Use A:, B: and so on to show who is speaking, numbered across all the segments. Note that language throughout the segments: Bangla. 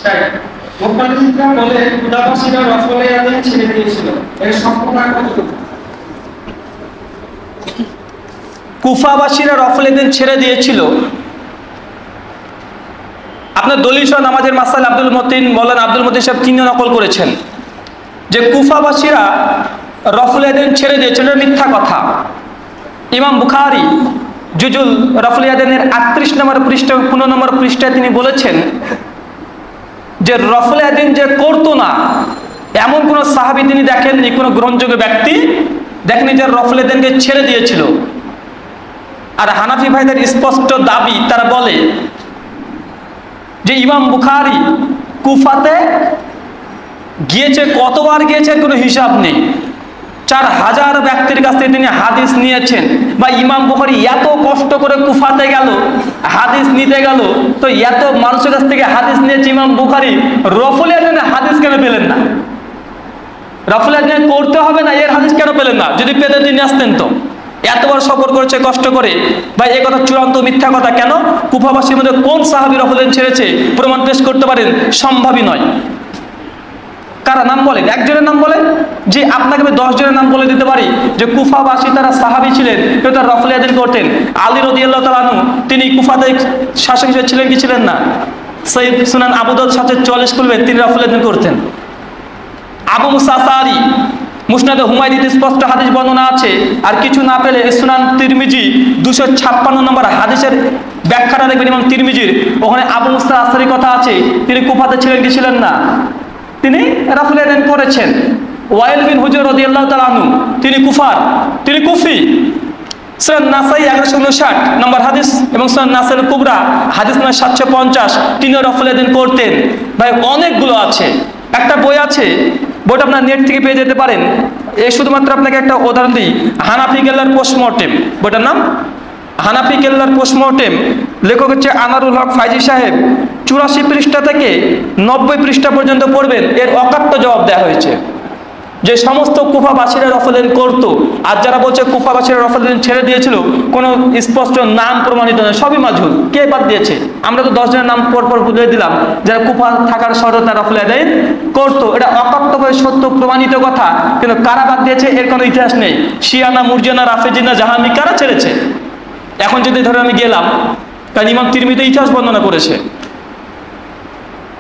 A: তাই মুফাসসিররা বলে কুফাবাসীরা রফল ইয়াদাইন ছেড়ে দিয়েছিল, এর সম্পূর্ণ কতটুকু?
B: কুফাবাসীরা রফল ইয়াদাইন ছেড়ে দিয়েছিল, আপনার দলিল সহ নামাজের মাসাইল আব্দুল মতিন বলেন, আব্দুল মতিন সাহেব তিনি নকল করেছেন যে কুফাবাসীরা রফল ইয়াদাইন ছেড়ে দিয়েছিল, এটা মিথ্যা কথা। ইমাম বুখারী জুজুল রফল ইয়াদাইনের 38 নম্বর পৃষ্ঠা 15 নম্বর পৃষ্ঠায় তিনি বলেছেন যে রফল ইয়াদাইন যে করতো না এমন কোন সাহাবী তিনি দেখেননি, কোন গ্রহণযোগ্য ব্যক্তি দেখেনি যে রফল ইয়াদাইনকে ছেড়ে দিয়েছিল। আর হানাফি ভাইদের স্পষ্ট দাবি, তারা বলে যে ইমাম বুখারী কুফাতে গিয়েছে, কতবার গিয়েছে কোনো হিসাব নেই, 4000 ব্যক্তির কাছ থেকে তিনি হাদিস নিয়েছেন। বা ইমাম বুখারী এত কষ্ট করে কুফাতে গেল, হাদিস নিতে গেল, তো এত মানুষের কাছ থেকে হাদিস নিয়েছে ইমাম বুখারী, রফল ইয়াদাইনের হাদিস কেন পেলেন না? রফল ইয়াদাইন করতে হবে না, এর হাদিস কেন পেলেন না? যদি পেতে তিনি আসতেন তো। এতবার সফর করেছে কষ্ট করে, ভাই এই কথা চূড়ান্ত মিথ্যা কথা। কেন? কুফাবাসীর মধ্যে কোন সাহাবী রফল ইয়াদাইন ছেড়েছে প্রমাণ পেশ করতে পারেন? সম্ভবই নয়। কারা নাম বলেন? একজনের নাম বলেন, যে আপনাকে আমি 10 জনের নাম বলে দিতে পারি যে কুফাবাসী তারা সাহাবী ছিলেন, কেউ তারা রফল ইয়াদাইন করতেন। আলী রাদিয়াল্লাহু তাআলা আনহু তিনি কুফাতে শাসক হিসেবে ছিলেন কি ছিলেন না? সহিহ সুনান আবু দাউদ 744 খুলবেন, তিনি রফল ইয়াদাইন করতেন। আবু মুসা আশআরী মুসনাদে হুমায়দিতে স্পষ্ট হাদিস বর্ণনা আছে। আর কিছু না পেলে সুনান তিরমিজি 256 নম্বর হাদিসের ব্যাখ্যাটা দেখবেন ইমাম তিরমিজির, ওখানে আবু মুসা আশআরীর কথা আছে, তিনি কুফাতে ছিলেন কি ছিলেন না? তিনি রফল ইয়াদাইন করেছেন। ওয়াইল বিন হুজর রাদিয়াল্লাহু তাআলা আনহু তিনি কুফার, তিনি কুফি। সুনান নাসাই 1159 নম্বর হাদিস এবং সুনান নাসাইল কুবরা হাদিস নম্বর 750 তিনি রফল ইয়াদাইন করতেন। ভাই অনেকগুলো আছে, একটা বই আছে, বইটা আপনার নেট থেকে পেয়ে যেতে পারেন। এই শুধুমাত্র আপনাকে একটা উদাহরণ দিই, হানাফি কেল্লার পোস্টমর্টেম, বইটার নাম হানাফি কেল্লার পোস্টমর্টেম, লেখক হচ্ছে আনারুল হক ফাইজি সাহেব। 84 পৃষ্ঠা থেকে 90 পৃষ্ঠা পর্যন্ত পড়বেন, এর অকাট্য জবাব দেওয়া হয়েছে যে সমস্ত কুফাবাসীরা রফল ইয়াদাইন করতো। আর যারা বলছে কুফাবাসীরা রফল ইয়াদাইন ছেড়ে দিয়েছিল, কোনো স্পষ্ট নাম প্রমাণিত নয়, সবই মাঝহুল। কে বাদ দিয়েছে? আমরা তো 10 জনের নাম পরপর বুঝে দিলাম যারা কুফা থাকার শর্তে তারা রফল ইয়াদাইন করতো। এটা অকাট্যভাবে সত্য প্রমাণিত কথা, কিন্তু কারা বাদ দিয়েছে এর কোনো ইতিহাস নেই। শিয়ানা, মুরজিয়ানা, রাফেজিনা, জাহামি কারা ছেড়েছে? এখন যদি ধরে আমি গেলাম, কারণ ইমাম তিরমিজি ইতিহাস বর্ণনা করেছে,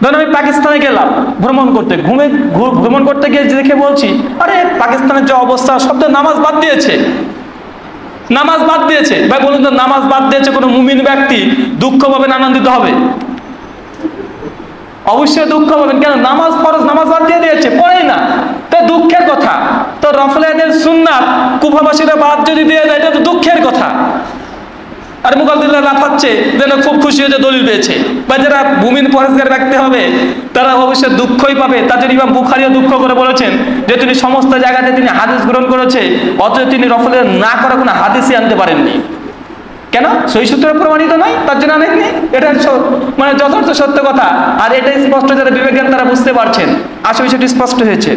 B: ধরুন আমি পাকিস্তানে গেলাম ভ্রমণ করতে গিয়ে দেখে বলছি, আরে পাকিস্তানের যে অবস্থা, সব তো নামাজ বাদ দিয়েছে, নামাজ বাদ দিয়েছে। ভাই বলুন তো, নামাজ বাদ দিয়েছে কোনো মুমিন ব্যক্তি দুঃখ পাবেন, আনন্দিত হবে? অবশ্যই দুঃখ পাবেন। কেন? নামাজ ফরজ, নামাজ বাদ দিয়ে দিয়েছে, পড়েই না, তো দুঃখের কথা। তো রফল ইয়াদাইন সুন্নাত কুফাবাসীরা বাদ যদি দিয়ে দেয়, এটা তো দুঃখের কথা। আর মুকাদ্দিমরা লাফাচ্ছে যেন খুব খুশি হয়েছে দলিল পেয়েছে। বা যারা মুমিন পরেজগার ব্যক্তি হবে তারা অবশ্যই দুঃখই পাবে। তার জন্য ইমাম বুখারীও দুঃখ করে বলেছেন যে তিনি সমস্ত জায়গাতে তিনি হাদিস গ্রহণ করেছে, অথচ তিনি রফল ইয়াদাইন না করা কোনো হাদিসই আনতে পারেননি। কেন? সহিহ সূত্রে প্রমাণিত নয়, তার জন্য আনেননি। এটা মানে যথার্থ সত্য কথা। আর এটাই স্পষ্ট, যারা বিবেকজ্ঞান তারা বুঝতে পারছেন। আসলে বিষয়টি স্পষ্ট হয়েছে।